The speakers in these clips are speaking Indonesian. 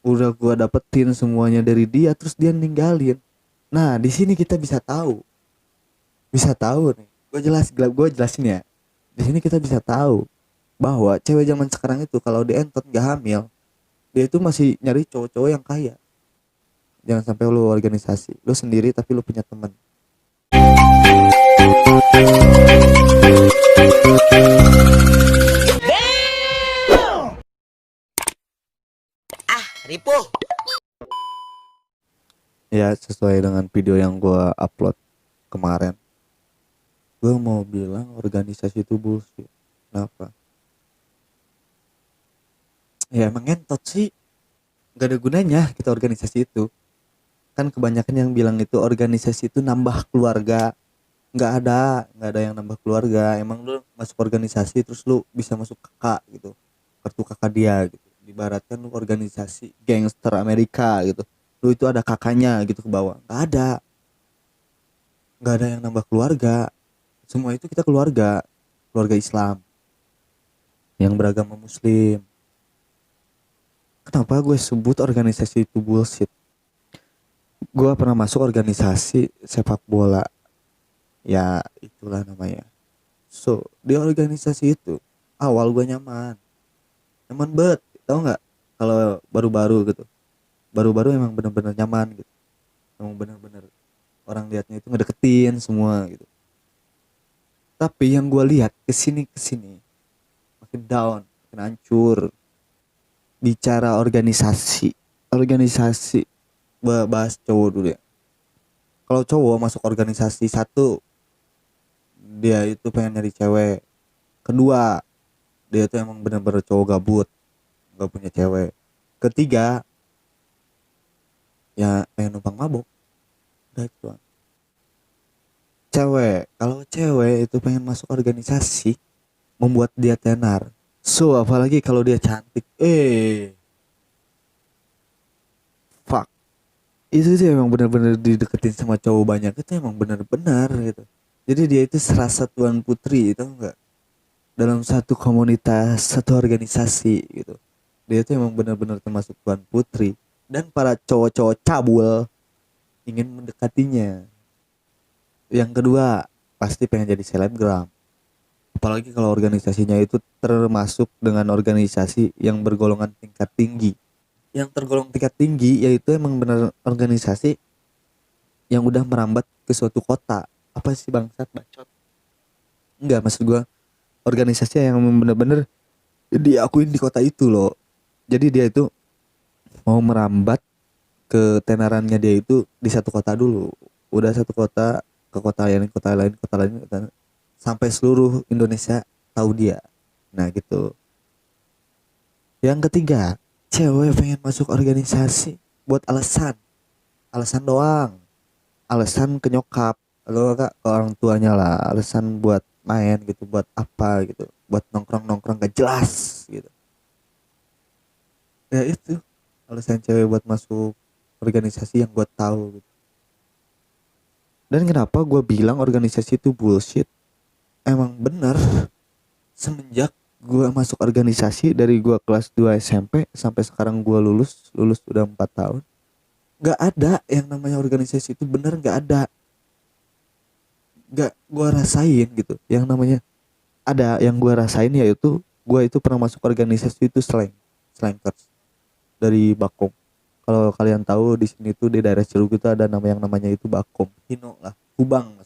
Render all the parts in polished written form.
udah gua dapetin semuanya dari dia terus dia ninggalin. Nah di sini kita bisa tahu nih, gue jelasin ya. Di sini kita bisa tahu bahwa cewek zaman sekarang itu kalau di entot nggak hamil, dia itu masih nyari cowok-cowok yang kaya. Jangan sampai lu organisasi lu sendiri tapi lu punya teman. Ripuh. Ya sesuai dengan video yang gua upload kemarin, gue mau bilang organisasi itu bullshit. Kenapa? Ya emang ngentot sih, nggak ada gunanya kita organisasi itu. Kan kebanyakan yang bilang itu organisasi itu nambah keluarga. Nggak ada yang nambah keluarga. Emang lu masuk organisasi terus lu bisa masuk kakak gitu, kartu kakak dia gitu. Ibaratkan lu organisasi gangster Amerika gitu, lu itu ada kakaknya gitu ke bawah. Nggak ada yang nambah keluarga. Semua itu kita keluarga, keluarga Islam yang beragama Muslim. Kenapa gue sebut organisasi itu bullshit? Gue pernah masuk organisasi sepak bola, ya itulah namanya. So di organisasi itu awal gue nyaman, nyaman banget, tau nggak? Kalau baru-baru gitu, baru-baru emang bener-bener nyaman gitu, emang bener-bener orang liatnya itu ngedeketin semua gitu. Tapi yang gue lihat kesini kesini makin down, makin hancur. Bicara organisasi, bahas cowok dulu ya. Kalau cowok masuk organisasi satu, dia itu pengen nyari cewek. Kedua, dia itu emang bener-bener cowok gabut, gak punya cewek. Ketiga, ya pengen numpang mabok. Udah itu doang. Kalau cewek itu pengen masuk organisasi, membuat dia tenar. So apalagi kalau dia cantik, fuck. Itu sih emang bener-bener dideketin sama cowok banyak, itu emang bener-bener gitu. Jadi dia itu serasa tuan putri, tau nggak? Dalam satu komunitas, satu organisasi gitu. Dia itu emang benar-benar termasuk tuan putri, dan para cowok-cowok cabul ingin mendekatinya. Yang kedua, pasti pengen jadi selebgram. Apalagi kalau organisasinya itu termasuk dengan organisasi yang bergolongan tingkat tinggi. Yang tergolong tingkat tinggi yaitu emang benar organisasi yang udah merambat ke suatu kota. Apa sih bangsat bacot? Enggak, maksud gua organisasi yang benar-benar diakuin di kota itu loh. Jadi dia itu mau merambat ketenarannya dia itu di satu kota dulu. Udah satu kota ke kota lain, sampai seluruh Indonesia tahu dia. Nah gitu. Yang ketiga, cewek pengen masuk organisasi buat alasan doang, alasan ke nyokap, lo kak ke orang tuanya lah, alasan buat main gitu, buat apa gitu, buat nongkrong nongkrong gak jelas gitu. Ya itu alasan cewek buat masuk organisasi yang gue tahu gitu. Dan kenapa gue bilang organisasi itu bullshit? Emang bener, semenjak gue masuk organisasi dari gue kelas 2 SMP sampai sekarang gue lulus udah 4 tahun, nggak ada yang namanya organisasi itu, bener nggak ada. Nggak gue rasain gitu yang namanya. Ada yang gue rasain yaitu gue itu pernah masuk organisasi itu Slankers dari Bakom. Kalau kalian tahu di sini tuh di daerah Cilugu itu ada nama yang namanya itu Bakom Hino lah, Kubang.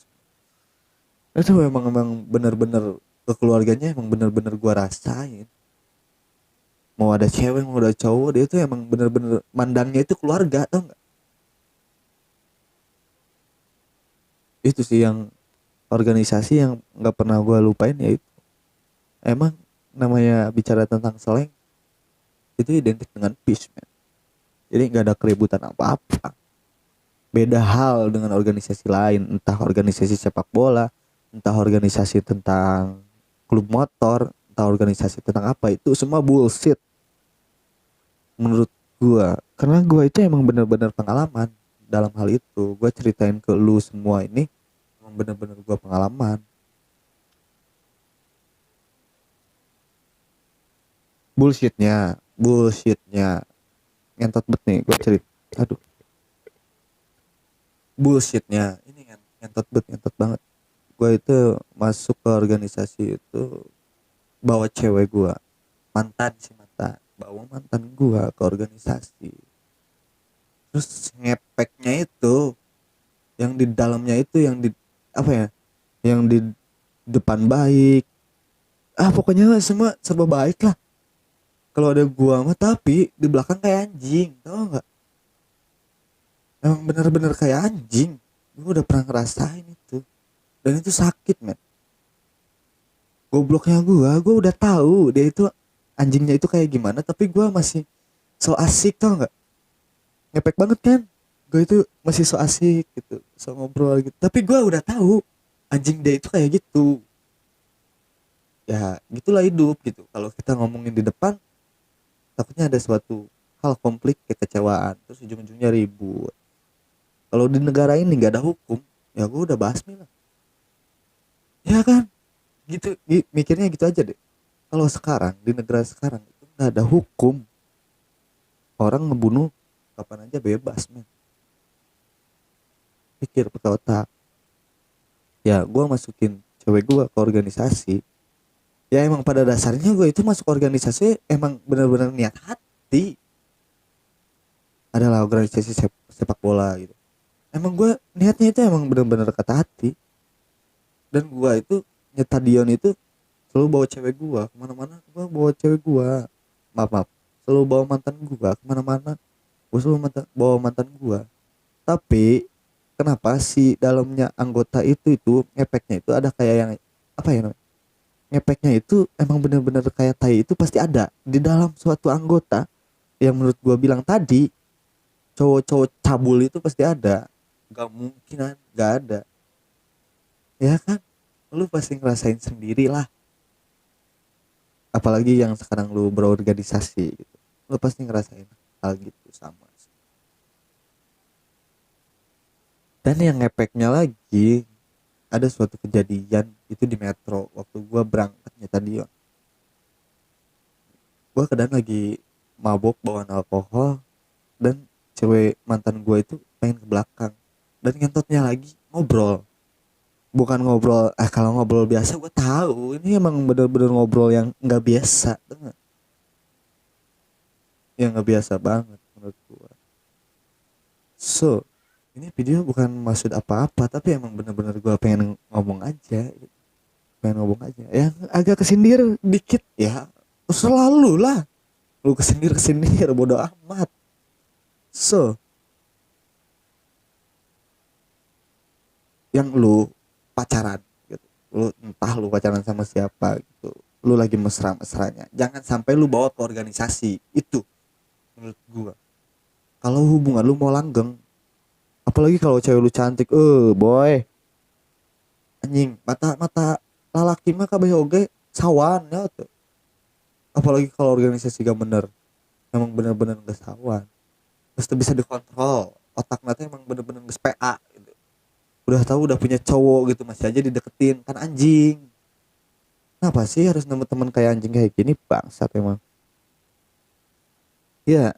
Itu emang bener-bener kekeluarganya emang bener-bener gua rasain. Mau ada cewek mau ada cowok, dia tuh emang bener-bener mandangnya itu keluarga, tau nggak? Itu sih yang organisasi yang nggak pernah gua lupain, ya itu emang namanya bicara tentang slang itu identik dengan peace man. Jadi nggak ada keributan apa-apa. Beda hal dengan organisasi lain, entah organisasi sepak bola, entah organisasi tentang klub motor, entah organisasi tentang apa, itu semua bullshit menurut gua. Karena gua itu emang bener-bener pengalaman dalam hal itu. Gua ceritain ke lu semua ini emang bener-bener gua pengalaman. Bullshitnya, bullshitnya ngentot bet nih gue cerita. Aduh, bullshitnya ini ngentot banget. Gue itu masuk ke organisasi itu bawa cewek gue, mantan, bawa mantan gue ke organisasi. Terus ngepeknya itu yang di dalamnya itu yang di apa ya, yang di depan baik, pokoknya semua serba baik lah kalau ada gua mah, tapi di belakang kayak anjing, tau nggak? Emang bener-bener kayak anjing. Gua udah pernah ngerasain itu, dan itu sakit men. Gobloknya gua udah tahu dia itu anjingnya itu kayak gimana, tapi gua masih so asik, tau nggak? Ngepek banget kan? Gue itu masih so asik gitu, so ngobrol gitu, tapi gua udah tahu anjing dia itu kayak gitu. Ya gitulah hidup gitu, kalau kita ngomongin di depan takutnya ada suatu hal konflik, kekecewaan, terus ujung-ujungnya ribut. Kalau di negara ini nggak ada hukum, ya gue udah basmi lah, ya kan? Gitu, mikirnya gitu aja deh. Kalau sekarang di negara sekarang itu nggak ada hukum, orang ngebunuh kapan aja bebas men. Pikir pakai otak. Ya gue masukin cewek gue ke organisasi, ya emang pada dasarnya gue itu masuk organisasi emang benar-benar niat hati adalah organisasi sepak bola gitu. Emang gue niatnya itu emang benar-benar kata hati. Dan gue itu nyetadion itu selalu bawa cewek gue kemana-mana. Gue bawa cewek gue, maaf, selalu bawa mantan gue kemana-mana. Gue selalu bawa mantan gue. Tapi kenapa sih dalamnya anggota itu ngepeknya itu ada kayak yang apa ya namanya? Ngepeknya itu emang benar-benar kayak tai itu pasti ada di dalam suatu anggota. Yang menurut gue bilang tadi, cowok-cowok cabul itu pasti ada. Gak mungkin gak ada, ya kan? Lu pasti ngerasain sendiri lah, apalagi yang sekarang lu berorganisasi gitu. Lu pasti ngerasain hal gitu sama. Dan yang ngepeknya lagi, ada suatu kejadian itu di metro waktu gua berangkatnya tadi ya. Gua kadang lagi mabok bawaan alkohol, dan cewek mantan gua itu pengen ke belakang, dan ngentotnya lagi ngobrol. Bukan ngobrol, kalau ngobrol biasa gue tahu ini emang bener-bener ngobrol yang nggak biasa, yang nggak biasa banget menurut gue. So ini video bukan maksud apa-apa, tapi emang bener-bener gue pengen ngomong aja gitu. Pengen ngomong aja yang agak kesindir dikit ya, selalu lah lu kesindir bodo amat. So yang lu pacaran gitu, lu entah lu pacaran sama siapa gitu, lu lagi mesra-mesranya, jangan sampai lu bawa ke organisasi itu menurut gua. Kalau hubungan lu mau langgeng, apalagi kalau cewek lu cantik, boy, anjing, mata lalaki mah kabeh oge sawan ya tuh. Apalagi kalau organisasi gak bener, emang bener-bener gak sawan, terus tuh bisa dikontrol otak nanti, emang bener-bener gak PA gitu. Udah tahu udah punya cowok gitu masih aja dideketin, kan anjing. Kenapa sih harus nemu teman kayak anjing kayak gini, bangsat emang. Ya,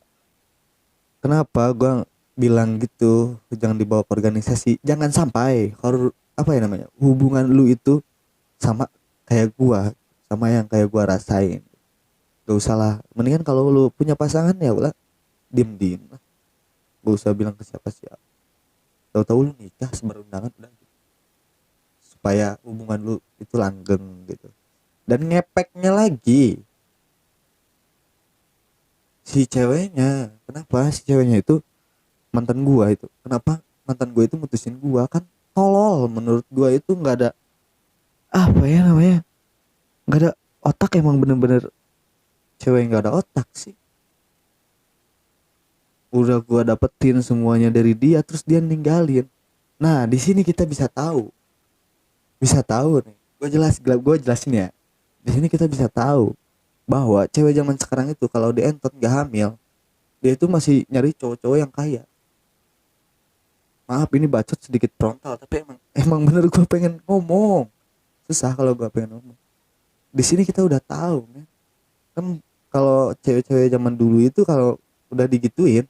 kenapa gua bilang gitu, jangan dibawa ke organisasi, jangan sampai apa ya namanya, hubungan lu itu sama kayak gua, sama yang kayak gua rasain. Gak usah lah, mendingan kalau lu punya pasangan ya udah diem lah, gak usah bilang ke siapa-siapa. Tahu-tahu lu nikah sebar undangan udah gitu. Supaya hubungan lu itu langgeng gitu. Dan ngepeknya lagi, si ceweknya, kenapa si ceweknya itu mantan gua itu, kenapa mantan gua itu mutusin gua, kan tolol menurut gua itu, nggak ada apa ya namanya, nggak ada otak, emang bener-bener cewek nggak ada otak sih. Udah gua dapetin semuanya dari dia, terus dia ninggalin. Nah di sini kita bisa tahu nih, gua jelasin ya. Di sini kita bisa tahu bahwa cewek zaman sekarang itu kalau di entot nggak hamil, dia itu masih nyari cowok-cowok yang kaya. Maaf ini bacot sedikit frontal, tapi emang bener gue pengen ngomong. Susah kalau gue pengen ngomong. Di sini kita udah tahu, men. Kan kalau cewek-cewek zaman dulu itu kalau udah digituin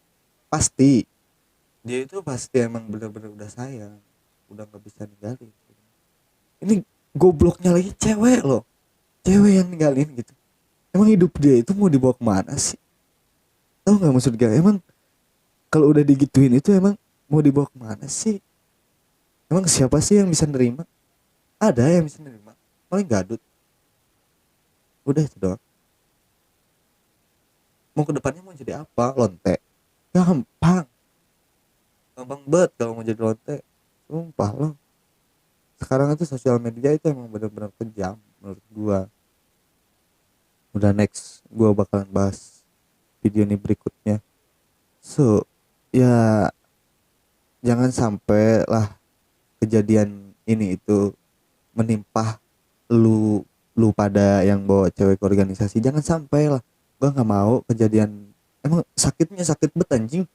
pasti dia itu pasti emang bener-bener udah sayang, udah nggak bisa ninggalin. Ini gobloknya lagi cewek loh, cewek yang ninggalin gitu. Emang hidup dia itu mau dibawa kemana sih? Tahu nggak maksud gue? Emang kalau udah digituin itu emang mau dibawa kemana sih? Emang siapa sih yang bisa nerima? Ada yang bisa nerima? Paling gadut. Udah itu doang. Mau kedepannya mau jadi apa? Lonte? Gampang. Gampang banget kalau mau jadi lonte. Sumpah loh. Sekarang itu sosial media itu emang benar-benar kejam menurut gua. Udah next, gua bakalan bahas video ini berikutnya. So, ya jangan sampai lah kejadian ini itu menimpa lu lu pada yang bawa cewek ke organisasi. Jangan sampai lah. Gua nggak mau kejadian. Emang sakitnya sakit bet anjing.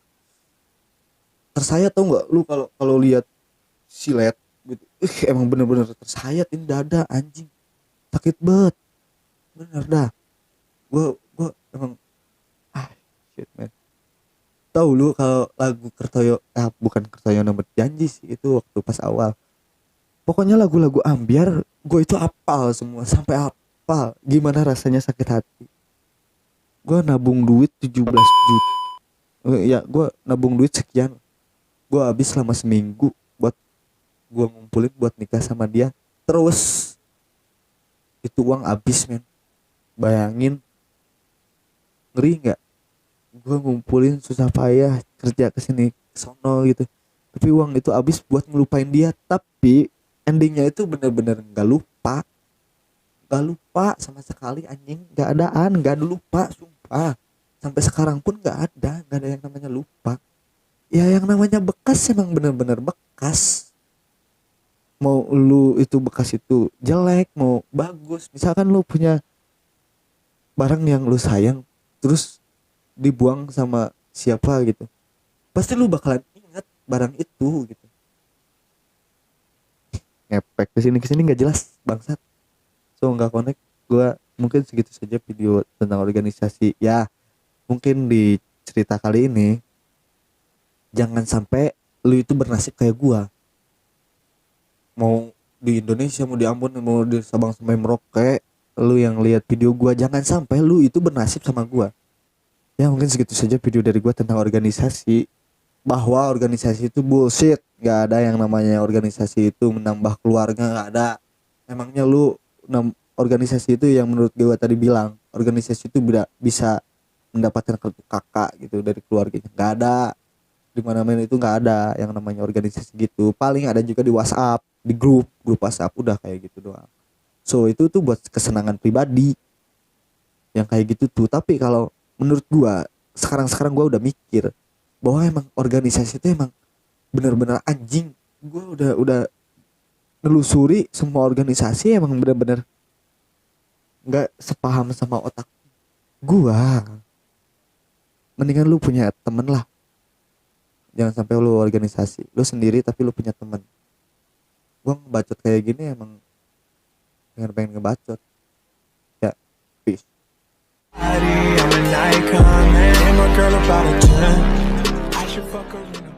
Tersayat tau nggak lu kalau kalau lihat silet gitu. Emang bener-bener tersayat ini dada anjing. Sakit bet. Bener dah. Gua emang ah shit man. Tahu lu kalau lagu Kertoyo, bukan Kertoyo Nomor Janji sih, itu waktu pas awal. Pokoknya lagu-lagu ambiar gue itu apal semua sampai apal. Gimana rasanya sakit hati. Gue nabung duit 17 juta. Ya gue nabung duit sekian. Gue habis selama seminggu buat gue ngumpulin buat nikah sama dia. Terus itu uang habis men. Bayangin, ngeri nggak? Gue ngumpulin susah payah kerja kesini sono gitu, tapi uang itu habis buat ngelupain dia. Tapi endingnya itu bener-bener nggak lupa sama sekali anjing. Nggak ada lupa sumpah. Sampai sekarang pun nggak ada yang namanya lupa. Ya yang namanya bekas emang bener-bener bekas. Mau lu itu bekas itu jelek mau bagus, misalkan lu punya barang yang lu sayang terus dibuang sama siapa gitu, pasti lu bakalan ingat barang itu gitu. Ngepek kesini nggak jelas bangsat. So nggak connect. Gua mungkin segitu saja video tentang organisasi ya. Mungkin di cerita kali ini jangan sampai lu itu bernasib kayak gua. Mau di Indonesia mau di Ambon mau di Sabang sampai Merauke, lu yang lihat video gua jangan sampai lu itu bernasib sama gua. Ya mungkin segitu saja video dari gue tentang organisasi. Bahwa organisasi itu bullshit. Gak ada yang namanya organisasi itu menambah keluarga, gak ada. Emangnya lu organisasi itu yang menurut gue tadi bilang, organisasi itu bisa mendapatkan kartu kakak gitu dari keluarganya. Gak ada. Di mana-mana itu gak ada yang namanya organisasi gitu. Paling ada juga di WhatsApp, di grup WhatsApp, udah kayak gitu doang. So itu tuh buat kesenangan pribadi yang kayak gitu tuh. Tapi kalau menurut gua sekarang gua udah mikir bahwa emang organisasi itu emang benar-benar anjing. Gua udah nelusuri semua organisasi emang benar-benar nggak sepaham sama otak gua. Mendingan lu punya temen lah, jangan sampai lu organisasi lu sendiri tapi lu punya temen. Gua ngebacot kayak gini emang pengen ngebacot ya. Peace. I'm an icon, man. And my girl about a 10. I should fuck her in a